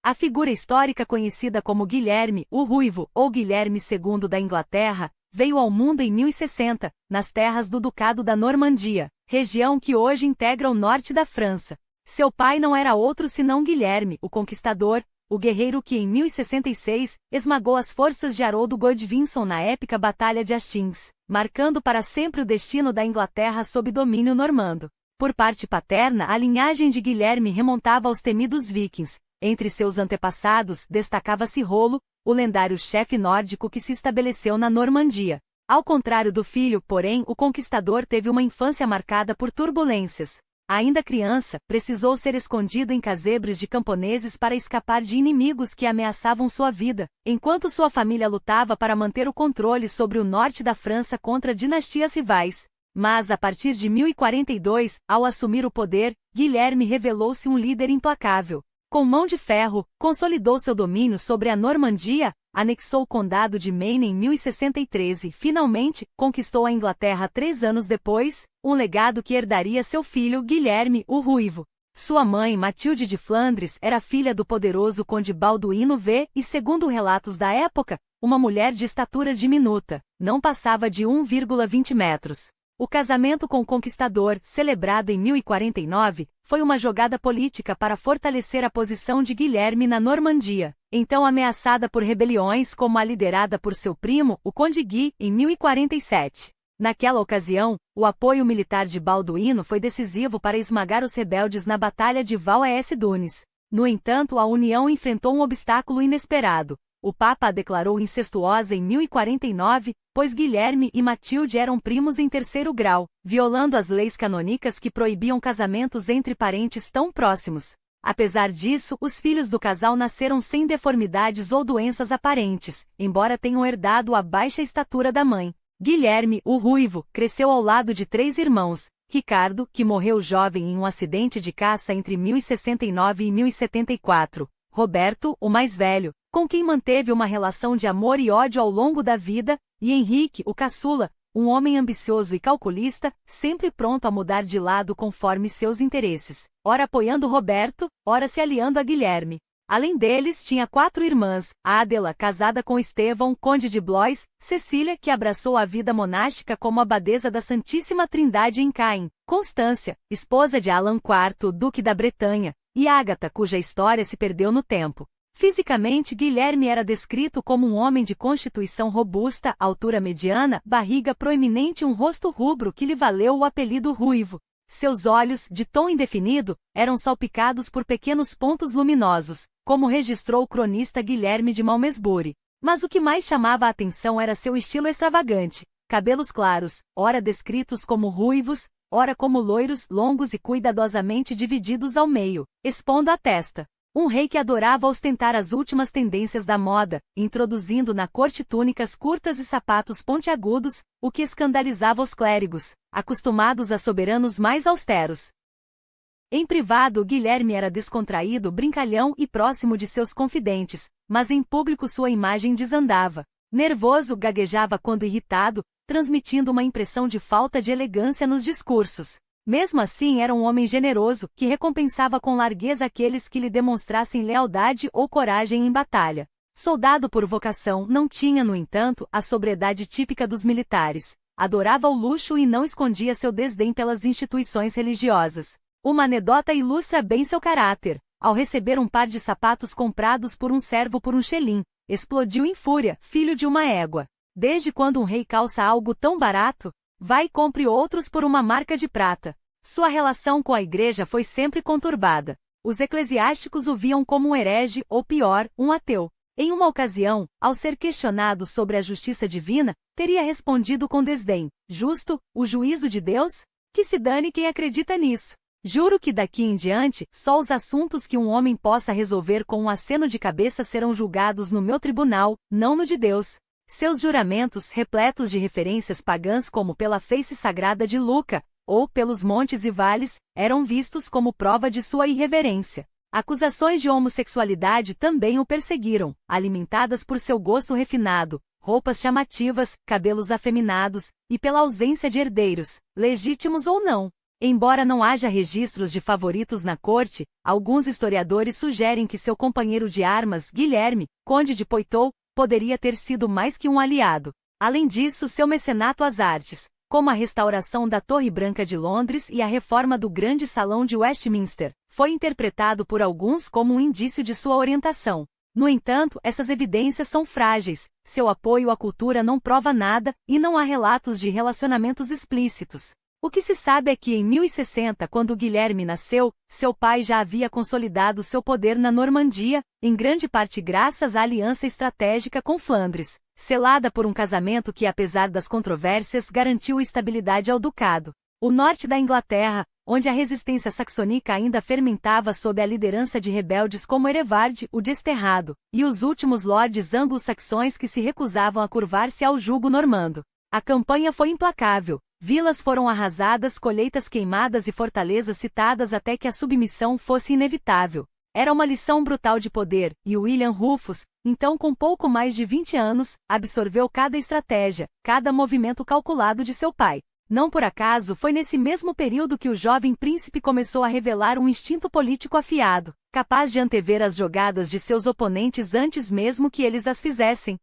A figura histórica conhecida como Guilherme, o Ruivo, ou Guilherme II da Inglaterra, veio ao mundo em 1060, nas terras do Ducado da Normandia, região que hoje integra o norte da França. Seu pai não era outro senão Guilherme, o Conquistador, o guerreiro que em 1066 esmagou as forças de Haroldo Godvinson na épica Batalha de Hastings, marcando para sempre o destino da Inglaterra sob domínio normando. Por parte paterna, a linhagem de Guilherme remontava aos temidos vikings. Entre seus antepassados destacava-se Rollo, o lendário chefe nórdico que se estabeleceu na Normandia. Ao contrário do filho, porém, o conquistador teve uma infância marcada por turbulências. Ainda criança, precisou ser escondido em casebres de camponeses para escapar de inimigos que ameaçavam sua vida, enquanto sua família lutava para manter o controle sobre o norte da França contra dinastias rivais. Mas a partir de 1042, ao assumir o poder, Guilherme revelou-se um líder implacável. Com mão de ferro, consolidou seu domínio sobre a Normandia, anexou o condado de Maine em 1063 e, finalmente, conquistou a Inglaterra 3 anos depois, um legado que herdaria seu filho Guilherme, o Ruivo. Sua mãe, Matilde de Flandres, era filha do poderoso conde Balduíno V e, segundo relatos da época, uma mulher de estatura diminuta, não passava de 1,20 metros. O casamento com o conquistador, celebrado em 1049, foi uma jogada política para fortalecer a posição de Guilherme na Normandia, então ameaçada por rebeliões como a liderada por seu primo, o Conde Gui, em 1047. Naquela ocasião, o apoio militar de Balduíno foi decisivo para esmagar os rebeldes na Batalha de Val-es-Dunes. No entanto, a união enfrentou um obstáculo inesperado. O Papa a declarou incestuosa em 1049, pois Guilherme e Matilde eram primos em terceiro grau, violando as leis canônicas que proibiam casamentos entre parentes tão próximos. Apesar disso, os filhos do casal nasceram sem deformidades ou doenças aparentes, embora tenham herdado a baixa estatura da mãe. Guilherme, o Ruivo, cresceu ao lado de 3 irmãos. Ricardo, que morreu jovem em um acidente de caça entre 1069 e 1074. Roberto, o mais velho, com quem manteve uma relação de amor e ódio ao longo da vida, e Henrique, o caçula, um homem ambicioso e calculista, sempre pronto a mudar de lado conforme seus interesses, ora apoiando Roberto, ora se aliando a Guilherme. Além deles, tinha 4 irmãs: Adela, casada com Estevão, conde de Blois; Cecília, que abraçou a vida monástica como abadesa da Santíssima Trindade em Caen; Constância, esposa de Alan IV, duque da Bretanha; e Ágata, cuja história se perdeu no tempo. Fisicamente, Guilherme era descrito como um homem de constituição robusta, altura mediana, barriga proeminente e um rosto rubro que lhe valeu o apelido Ruivo. Seus olhos, de tom indefinido, eram salpicados por pequenos pontos luminosos, como registrou o cronista Guilherme de Malmesbury. Mas o que mais chamava a atenção era seu estilo extravagante. Cabelos claros, ora descritos como ruivos, ora como loiros, longos e cuidadosamente divididos ao meio, expondo a testa. Um rei que adorava ostentar as últimas tendências da moda, introduzindo na corte túnicas curtas e sapatos pontiagudos, o que escandalizava os clérigos, acostumados a soberanos mais austeros. Em privado, Guilherme era descontraído, brincalhão e próximo de seus confidentes, mas em público sua imagem desandava. Nervoso, gaguejava quando irritado, transmitindo uma impressão de falta de elegância nos discursos. Mesmo assim, era um homem generoso, que recompensava com largueza aqueles que lhe demonstrassem lealdade ou coragem em batalha. Soldado por vocação, não tinha, no entanto, a sobriedade típica dos militares. Adorava o luxo e não escondia seu desdém pelas instituições religiosas. Uma anedota ilustra bem seu caráter. Ao receber um par de sapatos comprados por um servo por um shelim, explodiu em fúria, filho de uma égua. Desde quando um rei calça algo tão barato? Vai e compre outros por uma marca de prata. Sua relação com a igreja foi sempre conturbada. Os eclesiásticos o viam como um herege ou, pior, um ateu. Em uma ocasião, ao ser questionado sobre a justiça divina, teria respondido com desdém: justo, o juízo de Deus? Que se dane quem acredita nisso. Juro que daqui em diante, só os assuntos que um homem possa resolver com um aceno de cabeça serão julgados no meu tribunal, não no de Deus. Seus juramentos, repletos de referências pagãs como pela feice sagrada de Luca, ou pelos montes e vales, eram vistos como prova de sua irreverência. Acusações de homossexualidade também o perseguiram, alimentadas por seu gosto refinado, roupas chamativas, cabelos afeminados, e pela ausência de herdeiros, legítimos ou não. Embora não haja registros de favoritos na corte, alguns historiadores sugerem que seu companheiro de armas, Guilherme, conde de Poitou, poderia ter sido mais que um aliado. Além disso, seu mecenato às artes, como a restauração da Torre Branca de Londres e a reforma do Grande Salão de Westminster, foi interpretado por alguns como um indício de sua orientação. No entanto, essas evidências são frágeis, seu apoio à cultura não prova nada e não há relatos de relacionamentos explícitos. O que se sabe é que em 1060, quando Guilherme nasceu, seu pai já havia consolidado seu poder na Normandia, em grande parte graças à aliança estratégica com Flandres, selada por um casamento que, apesar das controvérsias, garantiu estabilidade ao ducado. O norte da Inglaterra, onde a resistência saxônica ainda fermentava sob a liderança de rebeldes como Hereward, o Desterrado, e os últimos lordes anglo-saxões que se recusavam a curvar-se ao jugo normando. A campanha foi implacável. Vilas foram arrasadas, colheitas queimadas e fortalezas citadas até que a submissão fosse inevitável. Era uma lição brutal de poder, e William Rufus, então com pouco mais de 20 anos, absorveu cada estratégia, cada movimento calculado de seu pai. Não por acaso foi nesse mesmo período que o jovem príncipe começou a revelar um instinto político afiado, capaz de antever as jogadas de seus oponentes antes mesmo que eles as fizessem.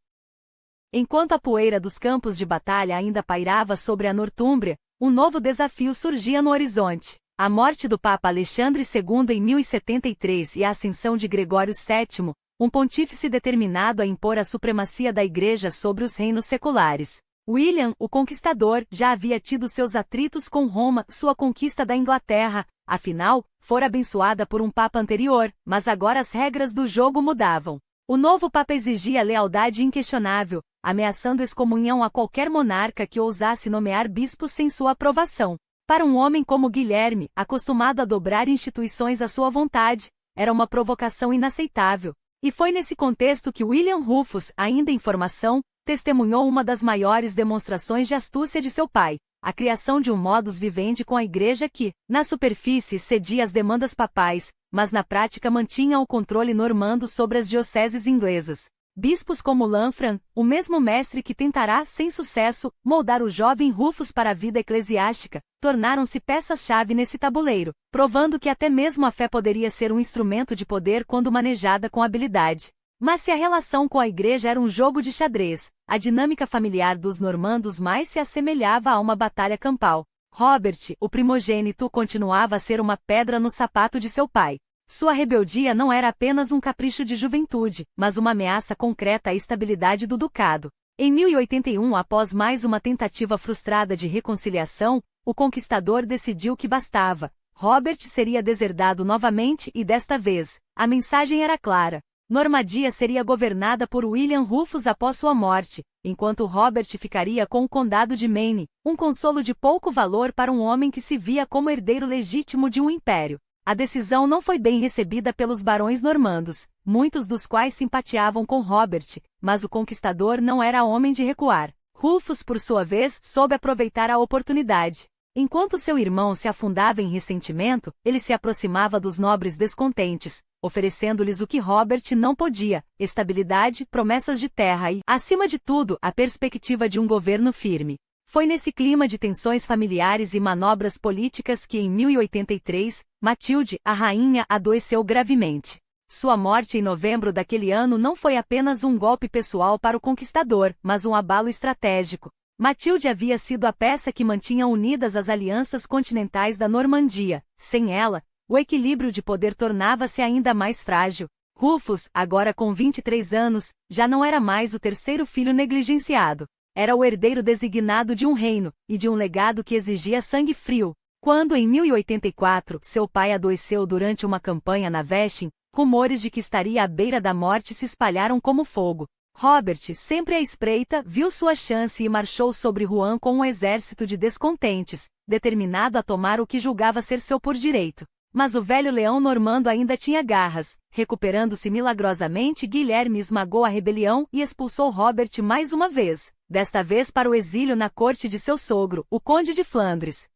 Enquanto a poeira dos campos de batalha ainda pairava sobre a Nortúmbria, um novo desafio surgia no horizonte. A morte do Papa Alexandre II em 1073 e a ascensão de Gregório VII, um pontífice determinado a impor a supremacia da Igreja sobre os reinos seculares. William, o Conquistador, já havia tido seus atritos com Roma, sua conquista da Inglaterra, afinal, fora abençoada por um Papa anterior, mas agora as regras do jogo mudavam. O novo Papa exigia lealdade inquestionável, ameaçando excomunhão a qualquer monarca que ousasse nomear bispos sem sua aprovação. Para um homem como Guilherme, acostumado a dobrar instituições à sua vontade, era uma provocação inaceitável. E foi nesse contexto que William Rufus, ainda em formação, testemunhou uma das maiores demonstrações de astúcia de seu pai, a criação de um modus vivendi com a Igreja que, na superfície, cedia às demandas papais, mas na prática mantinha o controle normando sobre as dioceses inglesas. Bispos como Lanfran, o mesmo mestre que tentará, sem sucesso, moldar o jovem Rufus para a vida eclesiástica, tornaram-se peças-chave nesse tabuleiro, provando que até mesmo a fé poderia ser um instrumento de poder quando manejada com habilidade. Mas se a relação com a Igreja era um jogo de xadrez, a dinâmica familiar dos normandos mais se assemelhava a uma batalha campal. Robert, o primogênito, continuava a ser uma pedra no sapato de seu pai. Sua rebeldia não era apenas um capricho de juventude, mas uma ameaça concreta à estabilidade do ducado. Em 1081, após mais uma tentativa frustrada de reconciliação, o conquistador decidiu que bastava. Robert seria deserdado novamente e desta vez, a mensagem era clara. Normandia seria governada por William Rufus após sua morte, enquanto Robert ficaria com o condado de Maine, um consolo de pouco valor para um homem que se via como herdeiro legítimo de um império. A decisão não foi bem recebida pelos barões normandos, muitos dos quais simpatiavam com Robert, mas o conquistador não era homem de recuar. Rufus, por sua vez, soube aproveitar a oportunidade. Enquanto seu irmão se afundava em ressentimento, ele se aproximava dos nobres descontentes, oferecendo-lhes o que Robert não podia: estabilidade, promessas de terra e, acima de tudo, a perspectiva de um governo firme. Foi nesse clima de tensões familiares e manobras políticas que em 1083, Matilde, a rainha, adoeceu gravemente. Sua morte em novembro daquele ano não foi apenas um golpe pessoal para o conquistador, mas um abalo estratégico. Matilde havia sido a peça que mantinha unidas as alianças continentais da Normandia. Sem ela, o equilíbrio de poder tornava-se ainda mais frágil. Rufus, agora com 23 anos, já não era mais o terceiro filho negligenciado. Era o herdeiro designado de um reino, e de um legado que exigia sangue frio. Quando em 1084, seu pai adoeceu durante uma campanha na Veshin, rumores de que estaria à beira da morte se espalharam como fogo. Robert, sempre à espreita, viu sua chance e marchou sobre Rouen com um exército de descontentes, determinado a tomar o que julgava ser seu por direito. Mas o velho leão normando ainda tinha garras. Recuperando-se milagrosamente, Guilherme esmagou a rebelião e expulsou Robert mais uma vez, desta vez para o exílio na corte de seu sogro, o Conde de Flandres.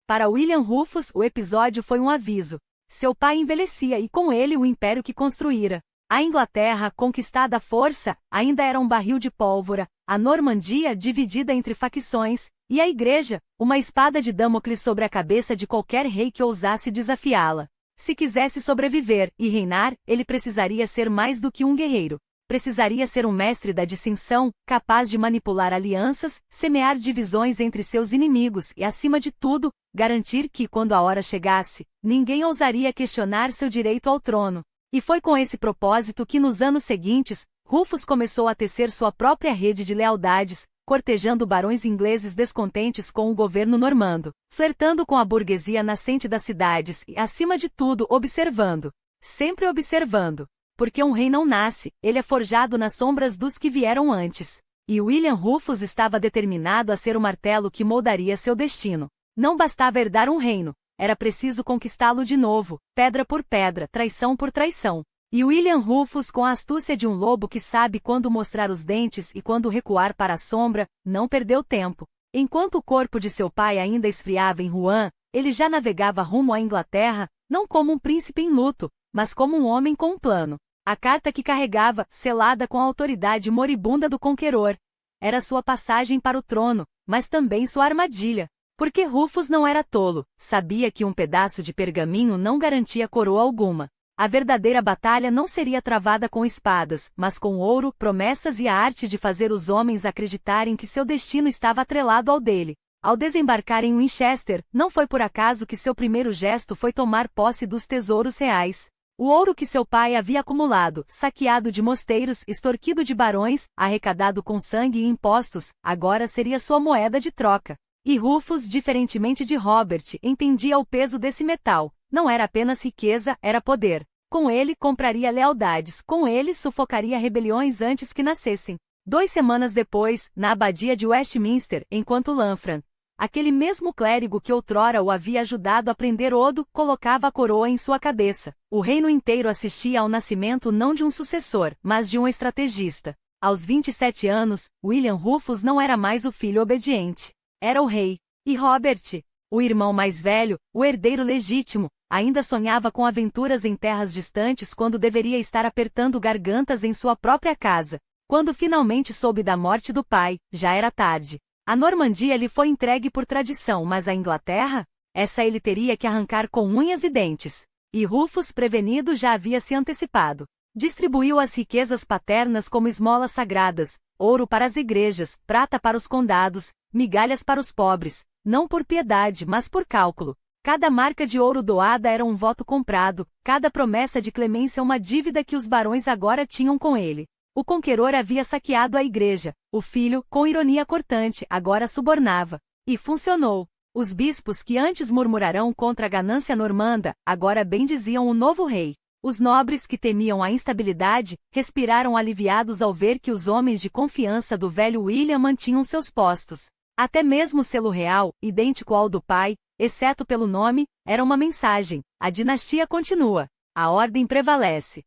Para William Rufus, o episódio foi um aviso. Seu pai envelhecia e com ele o império que construíra. A Inglaterra, conquistada à força, ainda era um barril de pólvora, a Normandia dividida entre facções, e a Igreja, uma espada de Damocles sobre a cabeça de qualquer rei que ousasse desafiá-la. Se quisesse sobreviver e reinar, ele precisaria ser mais do que um guerreiro. Precisaria ser um mestre da distinção, capaz de manipular alianças, semear divisões entre seus inimigos e, acima de tudo, garantir que, quando a hora chegasse, ninguém ousaria questionar seu direito ao trono. E foi com esse propósito que nos anos seguintes, Rufus começou a tecer sua própria rede de lealdades, cortejando barões ingleses descontentes com o governo normando, flertando com a burguesia nascente das cidades e, acima de tudo, observando. Sempre observando. Porque um rei não nasce, ele é forjado nas sombras dos que vieram antes. E William Rufus estava determinado a ser o martelo que moldaria seu destino. Não bastava herdar um reino, era preciso conquistá-lo de novo, pedra por pedra, traição por traição. E William Rufus, com a astúcia de um lobo que sabe quando mostrar os dentes e quando recuar para a sombra, não perdeu tempo. Enquanto o corpo de seu pai ainda esfriava em Rouen, ele já navegava rumo à Inglaterra, não como um príncipe em luto, mas como um homem com um plano. A carta que carregava, selada com a autoridade moribunda do conqueror, era sua passagem para o trono, mas também sua armadilha. Porque Rufus não era tolo, sabia que um pedaço de pergaminho não garantia coroa alguma. A verdadeira batalha não seria travada com espadas, mas com ouro, promessas e a arte de fazer os homens acreditarem que seu destino estava atrelado ao dele. Ao desembarcar em Winchester, não foi por acaso que seu primeiro gesto foi tomar posse dos tesouros reais. O ouro que seu pai havia acumulado, saqueado de mosteiros, extorquido de barões, arrecadado com sangue e impostos, agora seria sua moeda de troca. E Rufus, diferentemente de Robert, entendia o peso desse metal. Não era apenas riqueza, era poder. Com ele, compraria lealdades, com ele, sufocaria rebeliões antes que nascessem. 2 semanas depois, na abadia de Westminster, enquanto Lanfran, aquele mesmo clérigo que outrora o havia ajudado a prender Odo, colocava a coroa em sua cabeça. O reino inteiro assistia ao nascimento não de um sucessor, mas de um estrategista. Aos 27 anos, William Rufus não era mais o filho obediente. Era o rei. E Robert, o irmão mais velho, o herdeiro legítimo, ainda sonhava com aventuras em terras distantes quando deveria estar apertando gargantas em sua própria casa. Quando finalmente soube da morte do pai, já era tarde. A Normandia lhe foi entregue por tradição, mas a Inglaterra? Essa ele teria que arrancar com unhas e dentes. E Rufus, prevenido, já havia se antecipado. Distribuiu as riquezas paternas como esmolas sagradas, ouro para as igrejas, prata para os condados, migalhas para os pobres, não por piedade, mas por cálculo. Cada marca de ouro doada era um voto comprado, cada promessa de clemência uma dívida que os barões agora tinham com ele. O conqueror havia saqueado a igreja, o filho, com ironia cortante, agora subornava. E funcionou. Os bispos que antes murmurarão contra a ganância normanda, agora bendiziam o novo rei. Os nobres que temiam a instabilidade, respiraram aliviados ao ver que os homens de confiança do velho William mantinham seus postos. Até mesmo o selo real, idêntico ao do pai, exceto pelo nome, era uma mensagem: a dinastia continua. A ordem prevalece.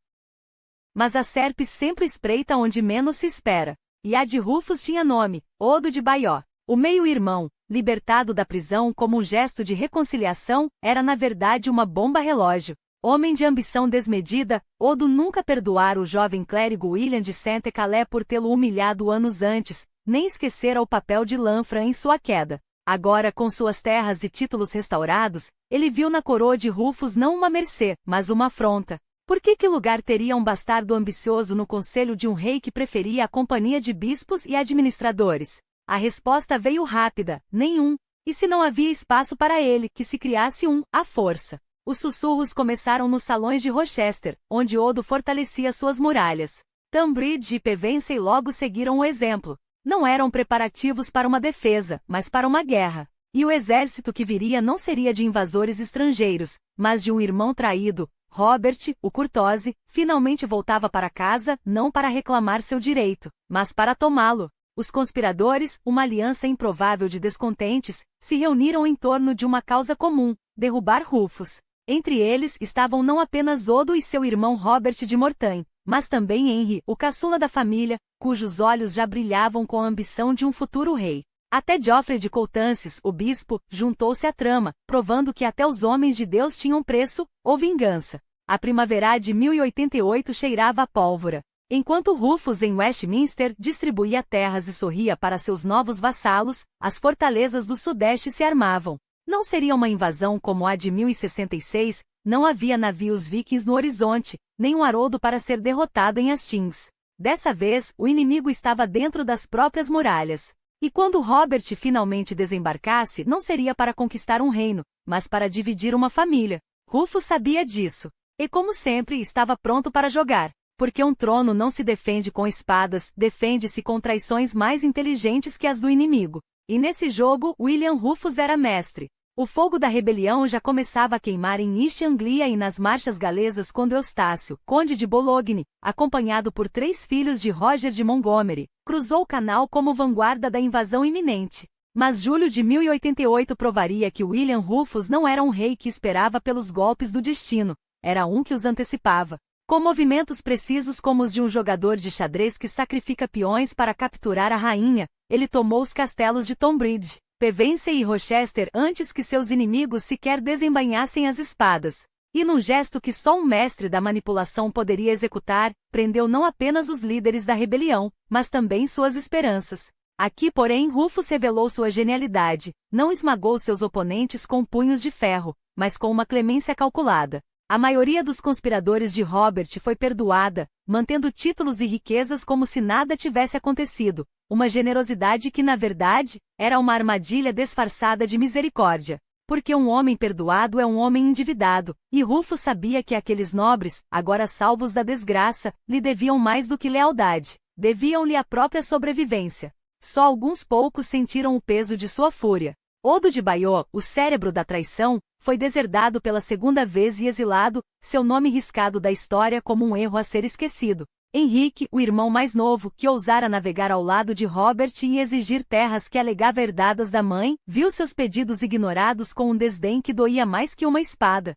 Mas a serpe sempre espreita onde menos se espera. E a de Rufus tinha nome, Odo de Bayeux. O meio-irmão, libertado da prisão como um gesto de reconciliação, era na verdade uma bomba-relógio. Homem de ambição desmedida, Odo nunca perdoara o jovem clérigo William de Sainte-Calais por tê-lo humilhado anos antes, nem esquecera o papel de Lanfran em sua queda. Agora, com suas terras e títulos restaurados, ele viu na coroa de Rufus não uma mercê, mas uma afronta. Por que lugar teria um bastardo ambicioso no conselho de um rei que preferia a companhia de bispos e administradores? A resposta veio rápida: nenhum. E se não havia espaço para ele, que se criasse um, à força. Os sussurros começaram nos salões de Rochester, onde Odo fortalecia suas muralhas. Tunbridge e Pevensey logo seguiram o exemplo. Não eram preparativos para uma defesa, mas para uma guerra. E o exército que viria não seria de invasores estrangeiros, mas de um irmão traído. Robert, o Curtose, finalmente voltava para casa, não para reclamar seu direito, mas para tomá-lo. Os conspiradores, uma aliança improvável de descontentes, se reuniram em torno de uma causa comum: derrubar Rufus. Entre eles estavam não apenas Odo e seu irmão Robert de Mortain, mas também Henry, o caçula da família, cujos olhos já brilhavam com a ambição de um futuro rei. Até Geoffrey de Coutances, o bispo, juntou-se à trama, provando que até os homens de Deus tinham preço, ou vingança. A primavera de 1088 cheirava a pólvora. Enquanto Rufus em Westminster distribuía terras e sorria para seus novos vassalos, as fortalezas do Sudeste se armavam. Não seria uma invasão como a de 1066, não havia navios vikings no horizonte, nem um Haroldo para ser derrotado em Hastings. Dessa vez, o inimigo estava dentro das próprias muralhas. E quando Robert finalmente desembarcasse, não seria para conquistar um reino, mas para dividir uma família. Rufus sabia disso. E como sempre, estava pronto para jogar. Porque um trono não se defende com espadas, defende-se com traições mais inteligentes que as do inimigo. E nesse jogo, William Rufus era mestre. O fogo da rebelião já começava a queimar em East Anglia e nas marchas galesas quando Eustácio, conde de Boulogne, acompanhado por 3 filhos de Roger de Montgomery, cruzou o canal como vanguarda da invasão iminente. Mas julho de 1088 provaria que William Rufus não era um rei que esperava pelos golpes do destino, era um que os antecipava. Com movimentos precisos como os de um jogador de xadrez que sacrifica peões para capturar a rainha, ele tomou os castelos de Tonbridge, Pevensey e Rochester antes que seus inimigos sequer desembainhassem as espadas. E num gesto que só um mestre da manipulação poderia executar, prendeu não apenas os líderes da rebelião, mas também suas esperanças. Aqui, porém, Rufus revelou sua genialidade, não esmagou seus oponentes com punhos de ferro, mas com uma clemência calculada. A maioria dos conspiradores de Robert foi perdoada, mantendo títulos e riquezas como se nada tivesse acontecido, uma generosidade que, na verdade, era uma armadilha disfarçada de misericórdia. Porque um homem perdoado é um homem endividado, e Rufus sabia que aqueles nobres, agora salvos da desgraça, lhe deviam mais do que lealdade, deviam-lhe a própria sobrevivência. Só alguns poucos sentiram o peso de sua fúria. Odo de Bayeux, o cérebro da traição, foi deserdado pela segunda vez e exilado, seu nome riscado da história como um erro a ser esquecido. Henrique, o irmão mais novo, que ousara navegar ao lado de Robert e exigir terras que alegava herdadas da mãe, viu seus pedidos ignorados com um desdém que doía mais que uma espada.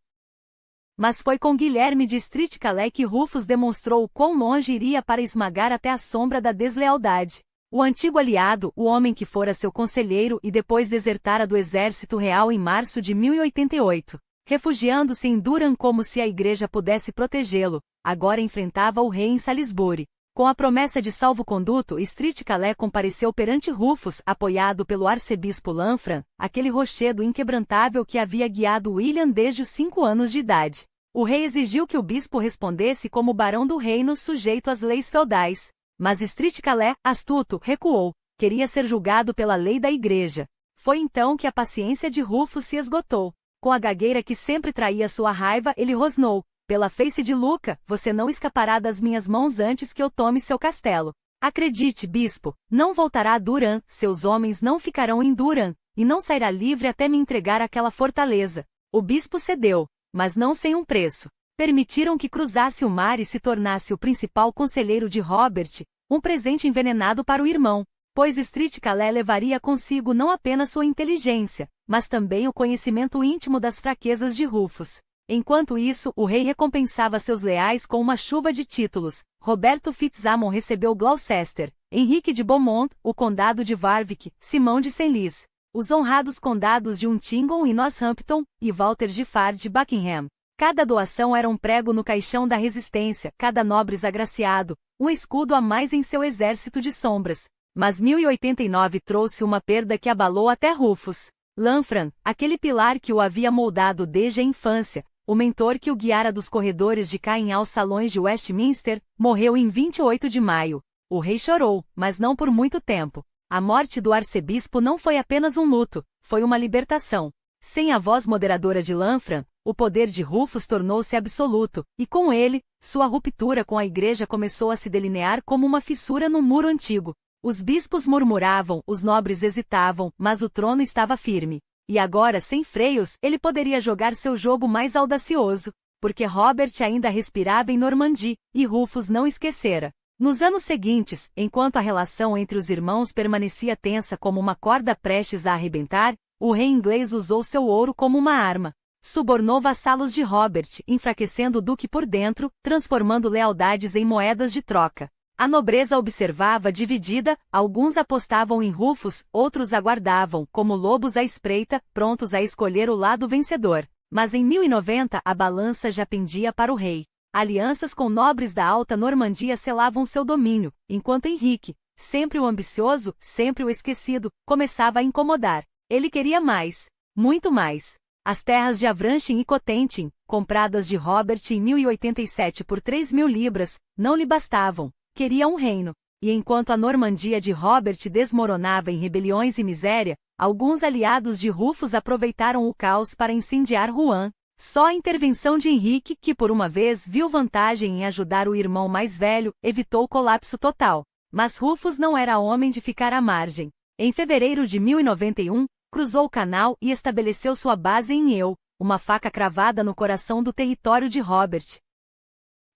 Mas foi com Guilherme de Streat-Calais que Rufus demonstrou o quão longe iria para esmagar até a sombra da deslealdade. O antigo aliado, o homem que fora seu conselheiro e depois desertara do exército real em março de 1088, refugiando-se em Durham como se a igreja pudesse protegê-lo, agora enfrentava o rei em Salisbury. Com a promessa de salvo-conduto, Streat-Calais compareceu perante Rufus, apoiado pelo arcebispo Lanfran, aquele rochedo inquebrantável que havia guiado William desde os 5 anos de idade. O rei exigiu que o bispo respondesse como barão do reino sujeito às leis feudais. Mas Streat-Calais, astuto, recuou, queria ser julgado pela lei da igreja. Foi então que a paciência de Rufus se esgotou. Com a gagueira que sempre traía sua raiva, ele rosnou: pela face de Luca, você não escapará das minhas mãos antes que eu tome seu castelo. Acredite, bispo, não voltará a Durham, seus homens não ficarão em Durham, e não sairá livre até me entregar aquela fortaleza. O bispo cedeu, mas não sem um preço. Permitiram que cruzasse o mar e se tornasse o principal conselheiro de Robert, um presente envenenado para o irmão, pois Streat-Calais levaria consigo não apenas sua inteligência, mas também o conhecimento íntimo das fraquezas de Rufus. Enquanto isso, o rei recompensava seus leais com uma chuva de títulos. Roberto Fitz-Amon recebeu Gloucester, Henrique de Beaumont, o condado de Warwick, Simão de Senlis, os honrados condados de Huntingdon e Northampton, e Walter Giffard de Buckingham. Cada doação era um prego no caixão da resistência, cada nobre agraciado, um escudo a mais em seu exército de sombras. Mas 1089 trouxe uma perda que abalou até Rufus. Lanfran, aquele pilar que o havia moldado desde a infância, o mentor que o guiara dos corredores de Caen aos salões de Westminster, morreu em 28 de maio. O rei chorou, mas não por muito tempo. A morte do arcebispo não foi apenas um luto, foi uma libertação. Sem a voz moderadora de Lanfran, o poder de Rufus tornou-se absoluto, e com ele, sua ruptura com a igreja começou a se delinear como uma fissura no muro antigo. Os bispos murmuravam, os nobres hesitavam, mas o trono estava firme. E agora, sem freios, ele poderia jogar seu jogo mais audacioso, porque Robert ainda respirava em Normandie, e Rufus não esquecera. Nos anos seguintes, enquanto a relação entre os irmãos permanecia tensa como uma corda prestes a arrebentar, o rei inglês usou seu ouro como uma arma. Subornou vassalos de Robert, enfraquecendo o duque por dentro, transformando lealdades em moedas de troca. A nobreza observava dividida, alguns apostavam em Rufus, outros aguardavam, como lobos à espreita, prontos a escolher o lado vencedor. Mas em 1090 a balança já pendia para o rei. Alianças com nobres da Alta Normandia selavam seu domínio, enquanto Henrique, sempre o ambicioso, sempre o esquecido, começava a incomodar. Ele queria mais, muito mais. As terras de Avranchin e Cotentin, compradas de Robert em 1087 por 3.000 libras, não lhe bastavam. Queria um reino. E enquanto a Normandia de Robert desmoronava em rebeliões e miséria, alguns aliados de Rufus aproveitaram o caos para incendiar Rouen. Só a intervenção de Henrique, que por uma vez viu vantagem em ajudar o irmão mais velho, evitou o colapso total. Mas Rufus não era homem de ficar à margem. Em fevereiro de 1091, cruzou o canal e estabeleceu sua base em Eu, uma faca cravada no coração do território de Robert.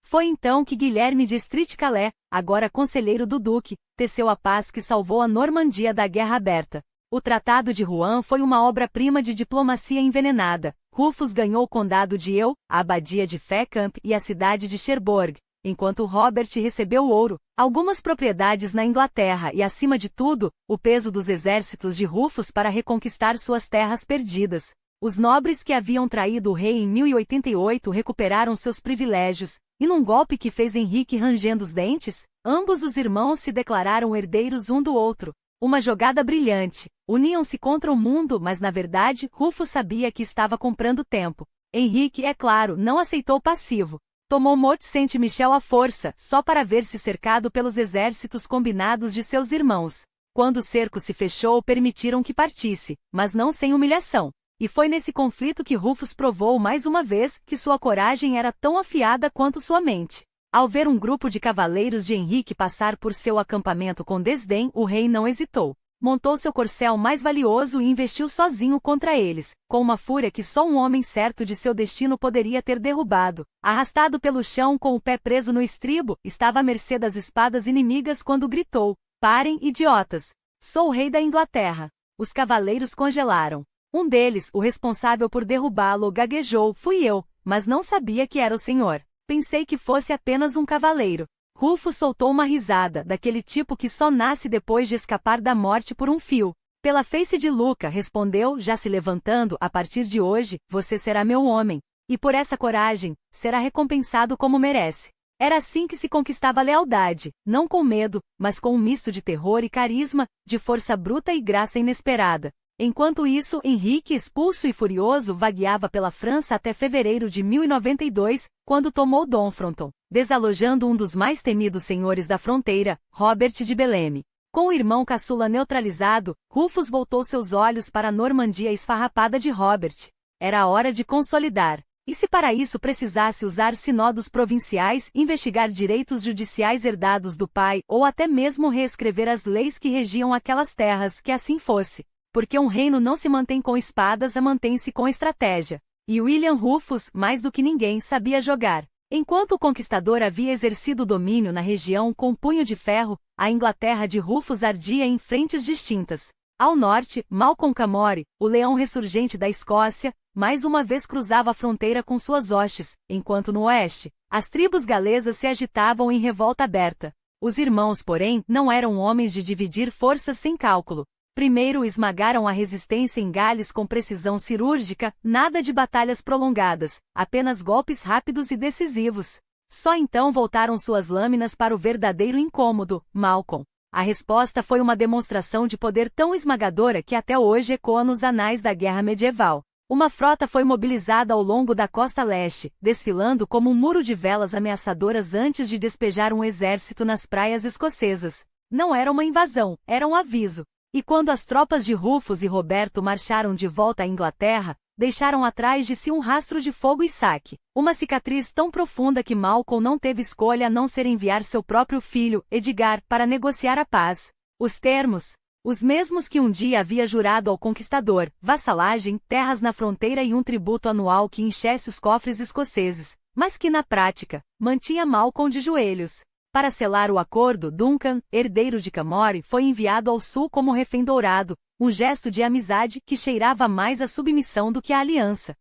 Foi então que Guilherme de Streat-Calais, agora conselheiro do duque, teceu a paz que salvou a Normandia da guerra aberta. O Tratado de Rouen foi uma obra-prima de diplomacia envenenada. Rufus ganhou o condado de Eu, a abadia de Fécamp e a cidade de Cherbourg, enquanto Robert recebeu ouro, algumas propriedades na Inglaterra e, acima de tudo, o peso dos exércitos de Rufus para reconquistar suas terras perdidas. Os nobres que haviam traído o rei em 1088 recuperaram seus privilégios, e num golpe que fez Henrique rangendo os dentes, ambos os irmãos se declararam herdeiros um do outro. Uma jogada brilhante. Uniam-se contra o mundo, mas na verdade, Rufus sabia que estava comprando tempo. Henrique, é claro, não aceitou passivo. Tomou Mont Saint-Michel à força, só para ver-se cercado pelos exércitos combinados de seus irmãos. Quando o cerco se fechou, permitiram que partisse, mas não sem humilhação. E foi nesse conflito que Rufus provou mais uma vez que sua coragem era tão afiada quanto sua mente. Ao ver um grupo de cavaleiros de Henrique passar por seu acampamento com desdém, o rei não hesitou. Montou seu corcel mais valioso e investiu sozinho contra eles, com uma fúria que só um homem certo de seu destino poderia ter derrubado. Arrastado pelo chão com o pé preso no estribo, estava à mercê das espadas inimigas quando gritou: "Parem, idiotas! Sou o rei da Inglaterra!" Os cavaleiros congelaram. Um deles, o responsável por derrubá-lo, gaguejou: "Fui eu, mas não sabia que era o senhor. Pensei que fosse apenas um cavaleiro." Rufus soltou uma risada, daquele tipo que só nasce depois de escapar da morte por um fio. Pela face de Luca, respondeu, já se levantando: "A partir de hoje, você será meu homem. E por essa coragem, será recompensado como merece." Era assim que se conquistava a lealdade, não com medo, mas com um misto de terror e carisma, de força bruta e graça inesperada. Enquanto isso, Henrique, expulso e furioso, vagueava pela França até fevereiro de 1092, quando tomou Domfronton, desalojando um dos mais temidos senhores da fronteira, Robert de Beleme. Com o irmão caçula neutralizado, Rufus voltou seus olhos para a Normandia esfarrapada de Robert. Era a hora de consolidar. E se para isso precisasse usar sinodos provinciais, investigar direitos judiciais herdados do pai, ou até mesmo reescrever as leis que regiam aquelas terras, que assim fosse. Porque um reino não se mantém com espadas, mantém-se com estratégia. E William Rufus, mais do que ninguém, sabia jogar. Enquanto o conquistador havia exercido o domínio na região com punho de ferro, a Inglaterra de Rufus ardia em frentes distintas. Ao norte, Malcolm Camore, o leão ressurgente da Escócia, mais uma vez cruzava a fronteira com suas hostes, enquanto no oeste, as tribos galesas se agitavam em revolta aberta. Os irmãos, porém, não eram homens de dividir forças sem cálculo. Primeiro esmagaram a resistência em Gales com precisão cirúrgica, nada de batalhas prolongadas, apenas golpes rápidos e decisivos. Só então voltaram suas lâminas para o verdadeiro incômodo, Malcolm. A resposta foi uma demonstração de poder tão esmagadora que até hoje ecoa nos anais da guerra medieval. Uma frota foi mobilizada ao longo da costa leste, desfilando como um muro de velas ameaçadoras antes de despejar um exército nas praias escocesas. Não era uma invasão, era um aviso. E quando as tropas de Rufus e Roberto marcharam de volta à Inglaterra, deixaram atrás de si um rastro de fogo e saque, uma cicatriz tão profunda que Malcolm não teve escolha a não ser enviar seu próprio filho, Edgar, para negociar a paz. Os termos, os mesmos que um dia havia jurado ao conquistador: vassalagem, terras na fronteira e um tributo anual que enchesse os cofres escoceses, mas que na prática, mantinha Malcolm de joelhos. Para selar o acordo, Duncan, herdeiro de Camore, foi enviado ao sul como refém dourado, um gesto de amizade que cheirava mais a submissão do que a aliança.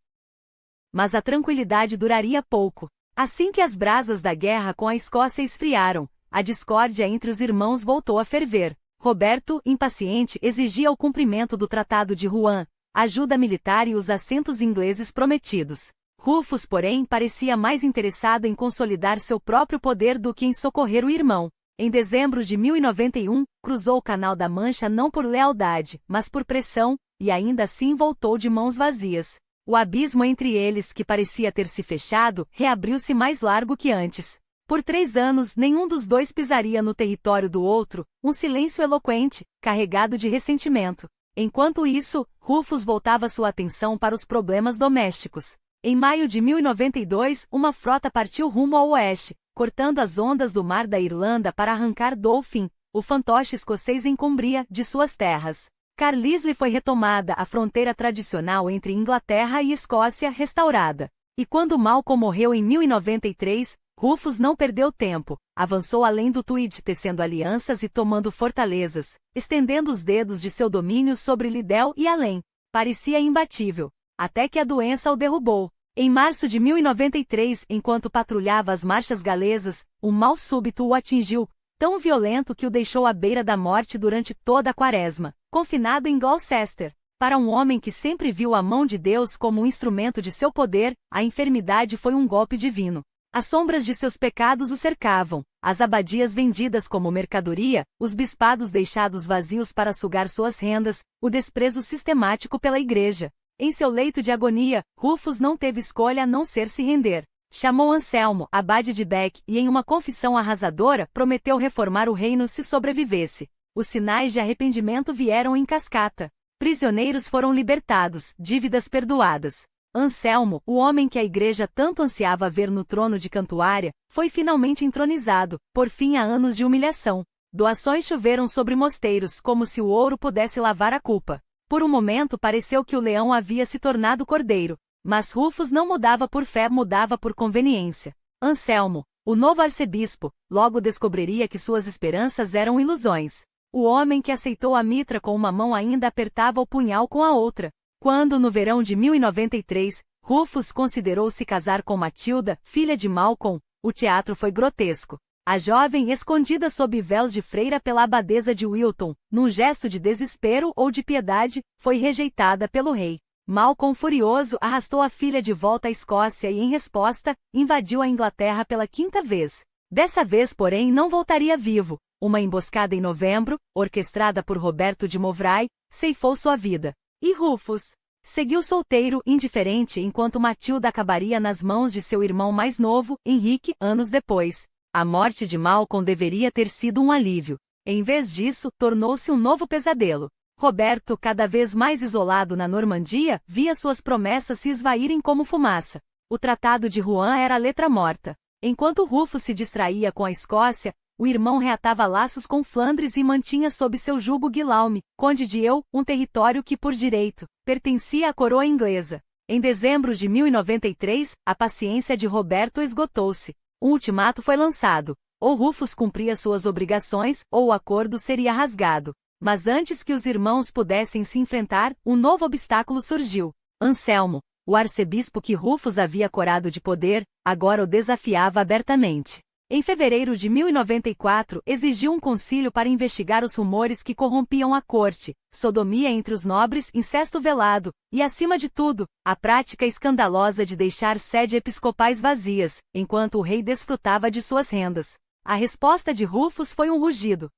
Mas a tranquilidade duraria pouco. Assim que as brasas da guerra com a Escócia esfriaram, a discórdia entre os irmãos voltou a ferver. Roberto, impaciente, exigia o cumprimento do Tratado de Rouen, ajuda militar e os assentos ingleses prometidos. Rufus, porém, parecia mais interessado em consolidar seu próprio poder do que em socorrer o irmão. Em dezembro de 1091, cruzou o Canal da Mancha não por lealdade, mas por pressão, e ainda assim voltou de mãos vazias. O abismo entre eles, que parecia ter se fechado, reabriu-se mais largo que antes. Por 3 anos, nenhum dos dois pisaria no território do outro, um silêncio eloquente, carregado de ressentimento. Enquanto isso, Rufus voltava sua atenção para os problemas domésticos. Em maio de 1092, uma frota partiu rumo ao oeste, cortando as ondas do mar da Irlanda para arrancar Dolphin, o fantoche escocês em Cumbria, de suas terras. Carlisle foi retomada, a fronteira tradicional entre Inglaterra e Escócia restaurada. E quando Malcolm morreu em 1093, Rufus não perdeu tempo, avançou além do Tweed tecendo alianças e tomando fortalezas, estendendo os dedos de seu domínio sobre Liddell e além. Parecia imbatível, até que a doença o derrubou. Em março de 1093, enquanto patrulhava as marchas galesas, um mal súbito o atingiu, tão violento que o deixou à beira da morte durante toda a quaresma, confinado em Gloucester. Para um homem que sempre viu a mão de Deus como um instrumento de seu poder, a enfermidade foi um golpe divino. As sombras de seus pecados o cercavam, as abadias vendidas como mercadoria, os bispados deixados vazios para sugar suas rendas, o desprezo sistemático pela igreja. Em seu leito de agonia, Rufus não teve escolha a não ser se render. Chamou Anselmo, abade de Bec, e em uma confissão arrasadora, prometeu reformar o reino se sobrevivesse. Os sinais de arrependimento vieram em cascata. Prisioneiros foram libertados, dívidas perdoadas. Anselmo, o homem que a igreja tanto ansiava ver no trono de Cantuária, foi finalmente entronizado, por fim a anos de humilhação. Doações choveram sobre mosteiros como se o ouro pudesse lavar a culpa. Por um momento pareceu que o leão havia se tornado cordeiro. Mas Rufus não mudava por fé, mudava por conveniência. Anselmo, o novo arcebispo, logo descobriria que suas esperanças eram ilusões. O homem que aceitou a mitra com uma mão ainda apertava o punhal com a outra. Quando, no verão de 1093, Rufus considerou se casar com Matilda, filha de Malcolm, o teatro foi grotesco. A jovem, escondida sob véus de freira pela abadesa de Wilton, num gesto de desespero ou de piedade, foi rejeitada pelo rei. Malcolm, furioso, arrastou a filha de volta à Escócia e, em resposta, invadiu a Inglaterra pela 5ª vez. Dessa vez, porém, não voltaria vivo. Uma emboscada em novembro, orquestrada por Roberto de Mouvray, ceifou sua vida. E Rufus seguiu solteiro, indiferente, enquanto Matilda acabaria nas mãos de seu irmão mais novo, Henrique, anos depois. A morte de Malcolm deveria ter sido um alívio. Em vez disso, tornou-se um novo pesadelo. Roberto, cada vez mais isolado na Normandia, via suas promessas se esvaírem como fumaça. O Tratado de Rouen era letra morta. Enquanto Rufus se distraía com a Escócia, o irmão reatava laços com Flandres e mantinha sob seu jugo Guillaume, conde de Eu, um território que, por direito, pertencia à coroa inglesa. Em dezembro de 1093, a paciência de Roberto esgotou-se. Um ultimato foi lançado. Ou Rufus cumpria suas obrigações, ou o acordo seria rasgado. Mas antes que os irmãos pudessem se enfrentar, um novo obstáculo surgiu. Anselmo, o arcebispo que Rufus havia corado de poder, agora o desafiava abertamente. Em fevereiro de 1094, exigiu um concílio para investigar os rumores que corrompiam a corte, sodomia entre os nobres, incesto velado, e, acima de tudo, a prática escandalosa de deixar sede episcopais vazias, enquanto o rei desfrutava de suas rendas. A resposta de Rufus foi um rugido.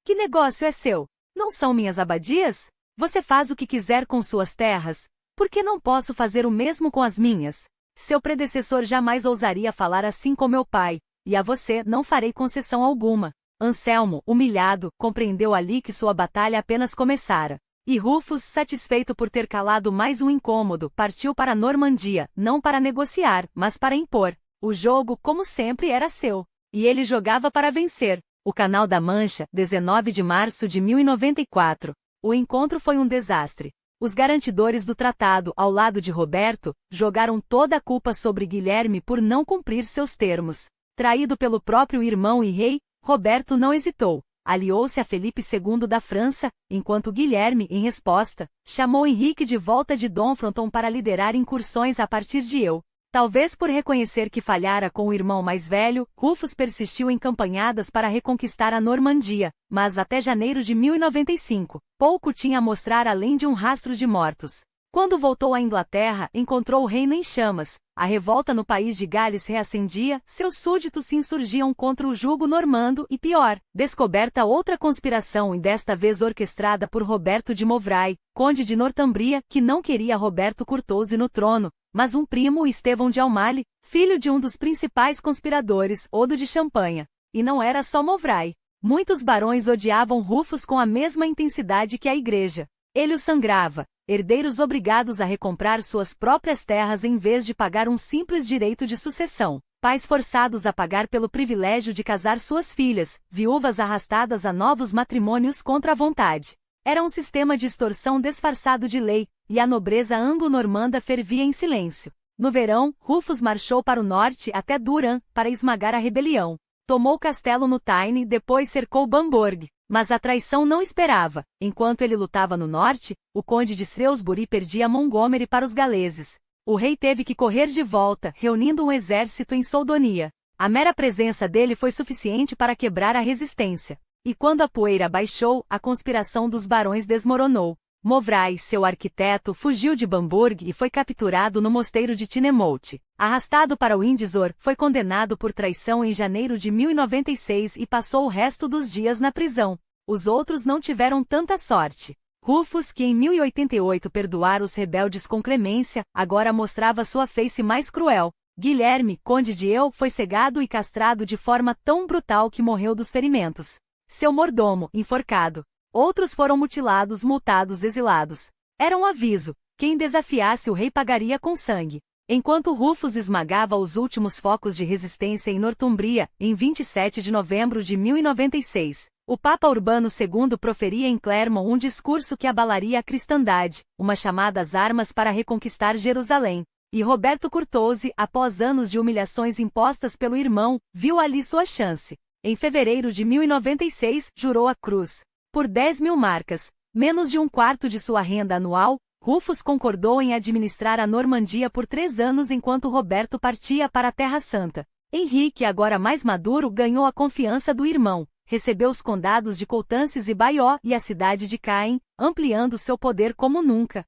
Que negócio é seu? Não são minhas abadias? Você faz o que quiser com suas terras? Por que não posso fazer o mesmo com as minhas? Seu predecessor jamais ousaria falar assim com meu pai, e a você não farei concessão alguma. Anselmo, humilhado, compreendeu ali que sua batalha apenas começara. E Rufus, satisfeito por ter calado mais um incômodo, partiu para a Normandia, não para negociar, mas para impor. O jogo, como sempre, era seu. E ele jogava para vencer. O Canal da Mancha, 19 de março de 1094. O encontro foi um desastre. Os garantidores do tratado, ao lado de Roberto, jogaram toda a culpa sobre Guilherme por não cumprir seus termos. Traído pelo próprio irmão e rei, Roberto não hesitou. Aliou-se a Felipe II da França, enquanto Guilherme, em resposta, chamou Henrique de volta de Domfronton para liderar incursões a partir de Eu. Talvez por reconhecer que falhara com o irmão mais velho, Rufus persistiu em campanhadas para reconquistar a Normandia, mas até janeiro de 1095, pouco tinha a mostrar além de um rastro de mortos. Quando voltou à Inglaterra, encontrou o reino em chamas. A revolta no país de Gales reacendia, seus súditos se insurgiam contra o jugo normando e pior, descoberta outra conspiração e desta vez orquestrada por Roberto de Mouvray, conde de Northumbria, que não queria Roberto Curthose no trono, mas um primo Estevão de Aumale, filho de um dos principais conspiradores, Odo de Champanha. E não era só Mouvray. Muitos barões odiavam Rufus com a mesma intensidade que a igreja. Ele os sangrava. Herdeiros obrigados a recomprar suas próprias terras em vez de pagar um simples direito de sucessão, pais forçados a pagar pelo privilégio de casar suas filhas, viúvas arrastadas a novos matrimônios contra a vontade. Era um sistema de extorsão disfarçado de lei, e a nobreza anglo-normanda fervia em silêncio. No verão, Rufus marchou para o norte até Durham, para esmagar a rebelião. Tomou o castelo no Tyne e depois cercou Bamburgh. Mas a traição não esperava. Enquanto ele lutava no norte, o conde de Shrewsbury perdia Montgomery para os galeses. O rei teve que correr de volta, reunindo um exército em Soldonia. A mera presença dele foi suficiente para quebrar a resistência. E quando a poeira baixou, a conspiração dos barões desmoronou. Mouvray, seu arquiteto, fugiu de Bamburgh e foi capturado no mosteiro de Tynemouth. Arrastado para Windsor, foi condenado por traição em janeiro de 1096 e passou o resto dos dias na prisão. Os outros não tiveram tanta sorte. Rufus, que em 1088 perdoara os rebeldes com clemência, agora mostrava sua face mais cruel. Guilherme, conde de Eu, foi cegado e castrado de forma tão brutal que morreu dos ferimentos. Seu mordomo, enforcado. Outros foram mutilados, multados, exilados. Era um aviso: quem desafiasse o rei pagaria com sangue. Enquanto Rufus esmagava os últimos focos de resistência em Northumbria, em 27 de novembro de 1096, o Papa Urbano II proferia em Clermont um discurso que abalaria a cristandade, uma chamada às armas para reconquistar Jerusalém. E Roberto Curthose, após anos de humilhações impostas pelo irmão, viu ali sua chance. Em fevereiro de 1096, jurou a cruz. Por 10.000 marcas, menos de um quarto de sua renda anual, Rufus concordou em administrar a Normandia por 3 anos enquanto Roberto partia para a Terra Santa. Henrique, agora mais maduro, ganhou a confiança do irmão, recebeu os condados de Coutances e Bayeux e a cidade de Caen, ampliando seu poder como nunca.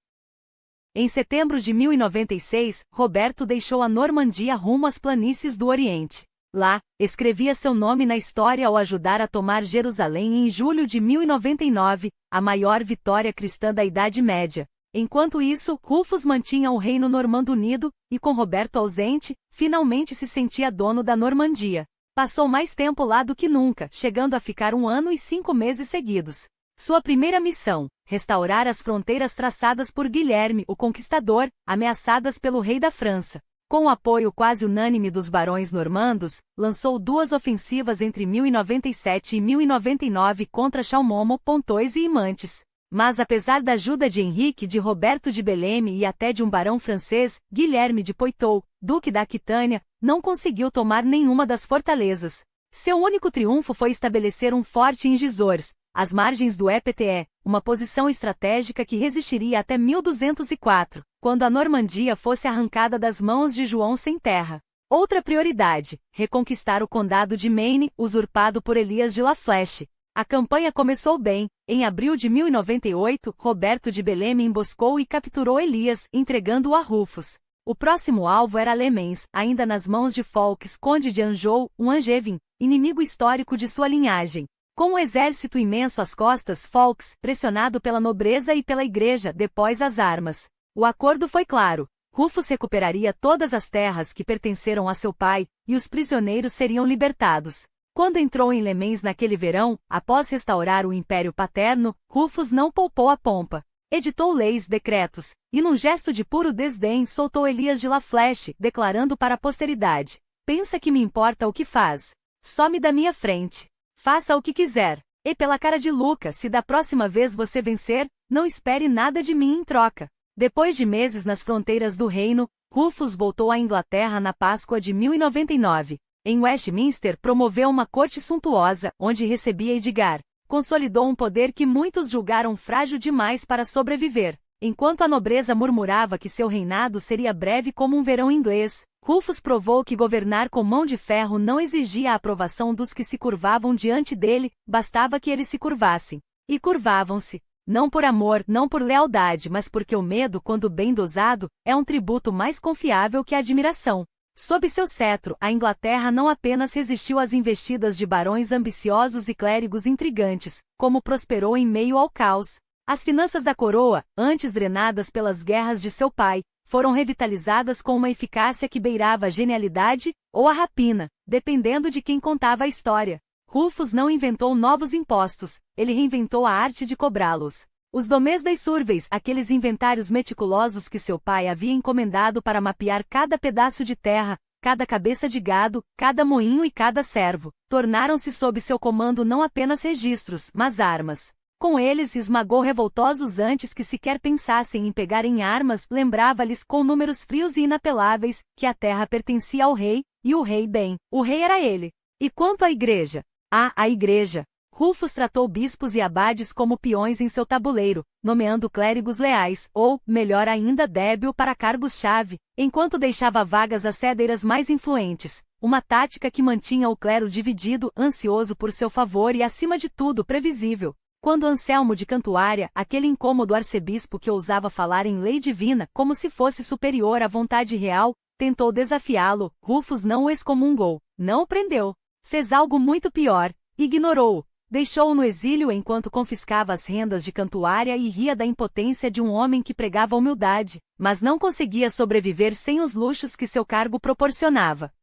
Em setembro de 1096, Roberto deixou a Normandia rumo às planícies do Oriente. Lá, escrevia seu nome na história ao ajudar a tomar Jerusalém em julho de 1099, a maior vitória cristã da Idade Média. Enquanto isso, Rufus mantinha o reino normando unido, e com Roberto ausente, finalmente se sentia dono da Normandia. Passou mais tempo lá do que nunca, chegando a ficar 1 ano e 5 meses seguidos. Sua primeira missão: restaurar as fronteiras traçadas por Guilherme, o Conquistador, ameaçadas pelo rei da França. Com o apoio quase unânime dos barões normandos, lançou 2 ofensivas entre 1097 e 1099 contra Chalmomo, Pontoise e Mantes. Mas apesar da ajuda de Henrique de Roberto de Beleme e até de um barão francês, Guilherme de Poitou, duque da Aquitânia, não conseguiu tomar nenhuma das fortalezas. Seu único triunfo foi estabelecer um forte em Gisors, às margens do Epte, uma posição estratégica que resistiria até 1204, quando a Normandia fosse arrancada das mãos de João sem terra. Outra prioridade: reconquistar o condado de Maine, usurpado por Elias de La Flèche. A campanha começou bem. Em abril de 1098, Roberto de Beleme emboscou e capturou Elias, entregando-o a Rufus. O próximo alvo era Lemens, ainda nas mãos de Fawkes, conde de Anjou, um Angevin, inimigo histórico de sua linhagem. Com um exército imenso às costas, Fawkes, pressionado pela nobreza e pela igreja, depôs as armas. O acordo foi claro: Rufus recuperaria todas as terras que pertenceram a seu pai, e os prisioneiros seriam libertados. Quando entrou em Lemens naquele verão, após restaurar o império paterno, Rufus não poupou a pompa. Editou leis, decretos, e num gesto de puro desdém soltou Elias de La Flèche, declarando para a posteridade: pensa que me importa o que faz? Some da minha frente. Faça o que quiser. E pela cara de Luca, se da próxima vez você vencer, não espere nada de mim em troca. Depois de meses nas fronteiras do reino, Rufus voltou à Inglaterra na Páscoa de 1099. Em Westminster promoveu uma corte suntuosa, onde recebia Edgar. Consolidou um poder que muitos julgaram frágil demais para sobreviver. Enquanto a nobreza murmurava que seu reinado seria breve como um verão inglês, Rufus provou que governar com mão de ferro não exigia a aprovação dos que se curvavam diante dele, bastava que eles se curvassem. E curvavam-se. Não por amor, não por lealdade, mas porque o medo, quando bem dosado, é um tributo mais confiável que a admiração. Sob seu cetro, a Inglaterra não apenas resistiu às investidas de barões ambiciosos e clérigos intrigantes, como prosperou em meio ao caos. As finanças da coroa, antes drenadas pelas guerras de seu pai, foram revitalizadas com uma eficácia que beirava a genialidade ou a rapina, dependendo de quem contava a história. Rufus não inventou novos impostos, ele reinventou a arte de cobrá-los. Os domesday surveys, aqueles inventários meticulosos que seu pai havia encomendado para mapear cada pedaço de terra, cada cabeça de gado, cada moinho e cada servo, tornaram-se sob seu comando não apenas registros, mas armas. Com eles esmagou revoltosos antes que sequer pensassem em pegar em armas, lembrava-lhes com números frios e inapeláveis, que a terra pertencia ao rei, e o rei bem, o rei era ele. E quanto à igreja? A igreja. Rufus tratou bispos e abades como peões em seu tabuleiro, nomeando clérigos leais, ou, melhor ainda, débil para cargos-chave, enquanto deixava vagas as céderas mais influentes, uma tática que mantinha o clero dividido, ansioso por seu favor e, acima de tudo, previsível. Quando Anselmo de Cantuária, aquele incômodo arcebispo que ousava falar em lei divina como se fosse superior à vontade real, tentou desafiá-lo, Rufus não o excomungou, não o prendeu. Fez algo muito pior, ignorou-o. Deixou-o no exílio enquanto confiscava as rendas de Cantuária e ria da impotência de um homem que pregava humildade, mas não conseguia sobreviver sem os luxos que seu cargo proporcionava.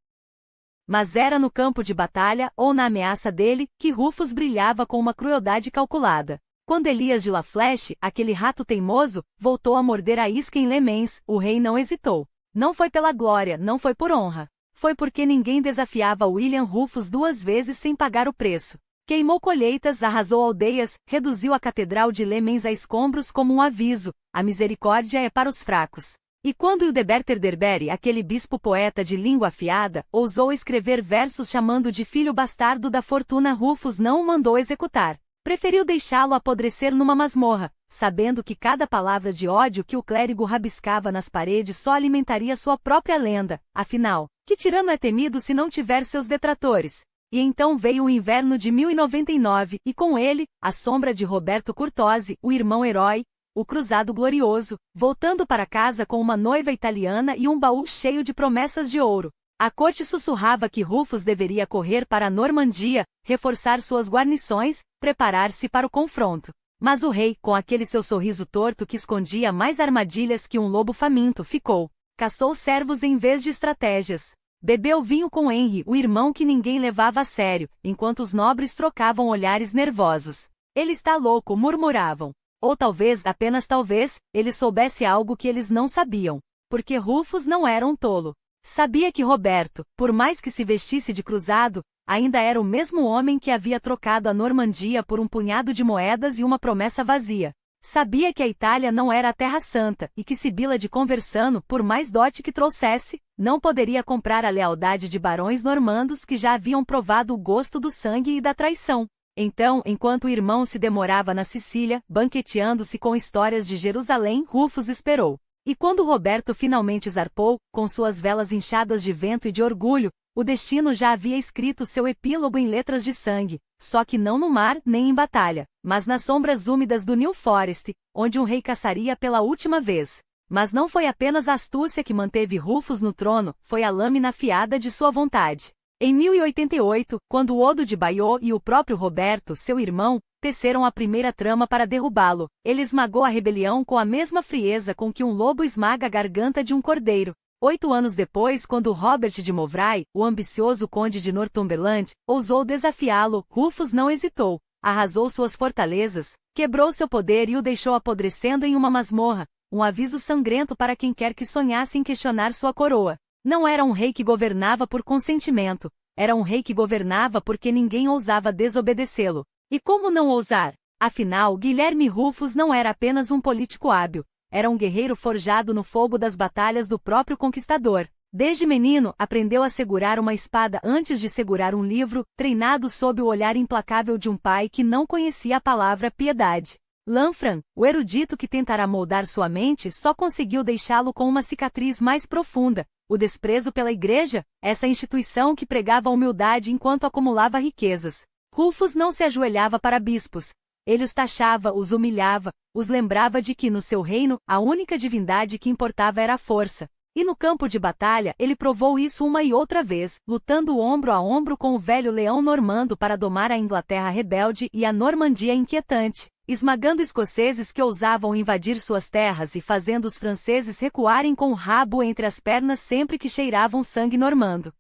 Mas era no campo de batalha, ou na ameaça dele, que Rufus brilhava com uma crueldade calculada. Quando Elias de La Flèche, aquele rato teimoso, voltou a morder a isca em Le Mans, o rei não hesitou. Não foi pela glória, não foi por honra. Foi porque ninguém desafiava William Rufus 2 vezes sem pagar o preço. Queimou colheitas, arrasou aldeias, reduziu a catedral de Le Mans a escombros como um aviso, a misericórdia é para os fracos. E quando Hildeberter Derbery, aquele bispo poeta de língua afiada, ousou escrever versos chamando de filho bastardo da fortuna, Rufus não o mandou executar. Preferiu deixá-lo apodrecer numa masmorra, sabendo que cada palavra de ódio que o clérigo rabiscava nas paredes só alimentaria sua própria lenda. Afinal, que tirano é temido se não tiver seus detratores? E então veio o inverno de 1099, e com ele, a sombra de Roberto Curtosi, o irmão herói, o cruzado glorioso, voltando para casa com uma noiva italiana e um baú cheio de promessas de ouro. A corte sussurrava que Rufus deveria correr para a Normandia, reforçar suas guarnições, preparar-se para o confronto. Mas o rei, com aquele seu sorriso torto que escondia mais armadilhas que um lobo faminto, ficou. Caçou servos em vez de estratégias. Bebeu vinho com Henry, o irmão que ninguém levava a sério, enquanto os nobres trocavam olhares nervosos. Ele está louco, murmuravam. Ou talvez, apenas talvez, ele soubesse algo que eles não sabiam. Porque Rufus não era um tolo. Sabia que Roberto, por mais que se vestisse de cruzado, ainda era o mesmo homem que havia trocado a Normandia por um punhado de moedas e uma promessa vazia. Sabia que a Itália não era a Terra Santa, e que Sibila de Conversano, por mais dote que trouxesse, não poderia comprar a lealdade de barões normandos que já haviam provado o gosto do sangue e da traição. Então, enquanto o irmão se demorava na Sicília, banqueteando-se com histórias de Jerusalém, Rufus esperou. E quando Roberto finalmente zarpou, com suas velas inchadas de vento e de orgulho, o destino já havia escrito seu epílogo em letras de sangue, só que não no mar nem em batalha, mas nas sombras úmidas do New Forest, onde um rei caçaria pela última vez. Mas não foi apenas a astúcia que manteve Rufus no trono, foi a lâmina afiada de sua vontade. Em 1088, quando Odo de Bayeux e o próprio Roberto, seu irmão, teceram a primeira trama para derrubá-lo, ele esmagou a rebelião com a mesma frieza com que um lobo esmaga a garganta de um cordeiro. 8 anos depois, quando Robert de Montmirail, o ambicioso conde de Northumberland, ousou desafiá-lo, Rufus não hesitou, arrasou suas fortalezas, quebrou seu poder e o deixou apodrecendo em uma masmorra, um aviso sangrento para quem quer que sonhasse em questionar sua coroa. Não era um rei que governava por consentimento, era um rei que governava porque ninguém ousava desobedecê-lo. E como não ousar? Afinal, Guilherme Rufus não era apenas um político hábil, era um guerreiro forjado no fogo das batalhas do próprio conquistador. Desde menino, aprendeu a segurar uma espada antes de segurar um livro, treinado sob o olhar implacável de um pai que não conhecia a palavra piedade. Lanfran, o erudito que tentará moldar sua mente, só conseguiu deixá-lo com uma cicatriz mais profunda. O desprezo pela igreja, essa instituição que pregava a humildade enquanto acumulava riquezas. Rufus não se ajoelhava para bispos. Ele os taxava, os humilhava, os lembrava de que no seu reino, a única divindade que importava era a força. E no campo de batalha, ele provou isso uma e outra vez, lutando ombro a ombro com o velho leão normando para domar a Inglaterra rebelde e a Normandia inquietante, esmagando escoceses que ousavam invadir suas terras e fazendo os franceses recuarem com o rabo entre as pernas sempre que cheiravam sangue normando.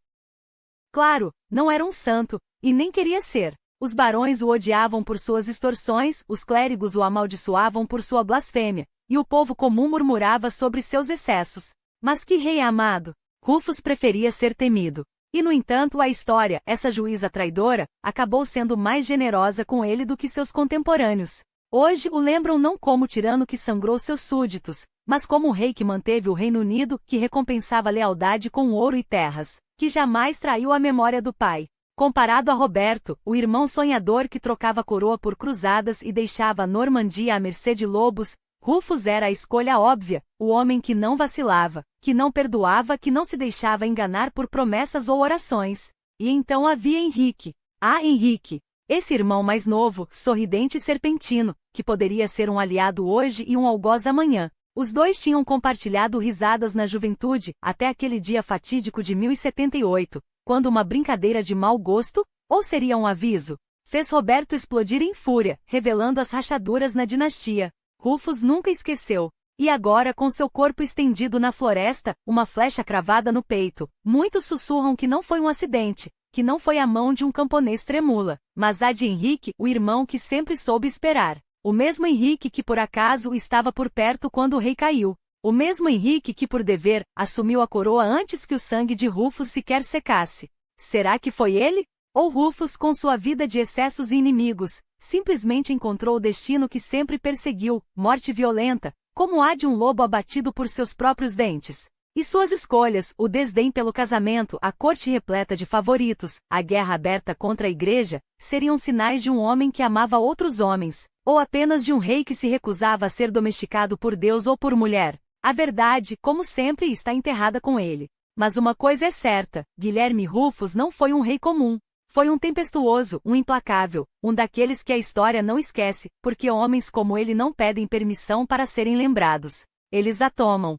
Claro, não era um santo, e nem queria ser. Os barões o odiavam por suas extorsões, os clérigos o amaldiçoavam por sua blasfêmia, e o povo comum murmurava sobre seus excessos. Mas que rei amado! Rufus preferia ser temido. E no entanto a história, essa juíza traidora, acabou sendo mais generosa com ele do que seus contemporâneos. Hoje o lembram não como o tirano que sangrou seus súditos, mas como o rei que manteve o Reino Unido, que recompensava lealdade com ouro e terras, que jamais traiu a memória do pai. Comparado a Roberto, o irmão sonhador que trocava a coroa por cruzadas e deixava a Normandia à mercê de lobos, Rufus era a escolha óbvia, o homem que não vacilava, que não perdoava, que não se deixava enganar por promessas ou orações. E então havia Henrique. Ah, Henrique! Esse irmão mais novo, sorridente e serpentino, que poderia ser um aliado hoje e um algoz amanhã. Os dois tinham compartilhado risadas na juventude, até aquele dia fatídico de 1078, quando uma brincadeira de mau gosto, ou seria um aviso, fez Roberto explodir em fúria, revelando as rachaduras na dinastia. Rufus nunca esqueceu. E agora com seu corpo estendido na floresta, uma flecha cravada no peito, muitos sussurram que não foi um acidente, que não foi a mão de um camponês tremula, mas a de Henrique, o irmão que sempre soube esperar. O mesmo Henrique que por acaso estava por perto quando o rei caiu. O mesmo Henrique que por dever, assumiu a coroa antes que o sangue de Rufus sequer secasse. Será que foi ele? Ou Rufus, com sua vida de excessos e inimigos, simplesmente encontrou o destino que sempre perseguiu, morte violenta, como a de um lobo abatido por seus próprios dentes? E suas escolhas, o desdém pelo casamento, a corte repleta de favoritos, a guerra aberta contra a igreja, seriam sinais de um homem que amava outros homens, ou apenas de um rei que se recusava a ser domesticado por Deus ou por mulher? A verdade, como sempre, está enterrada com ele. Mas uma coisa é certa, Guilherme Rufus não foi um rei comum. Foi um tempestuoso, um implacável, um daqueles que a história não esquece, porque homens como ele não pedem permissão para serem lembrados. Eles a tomam.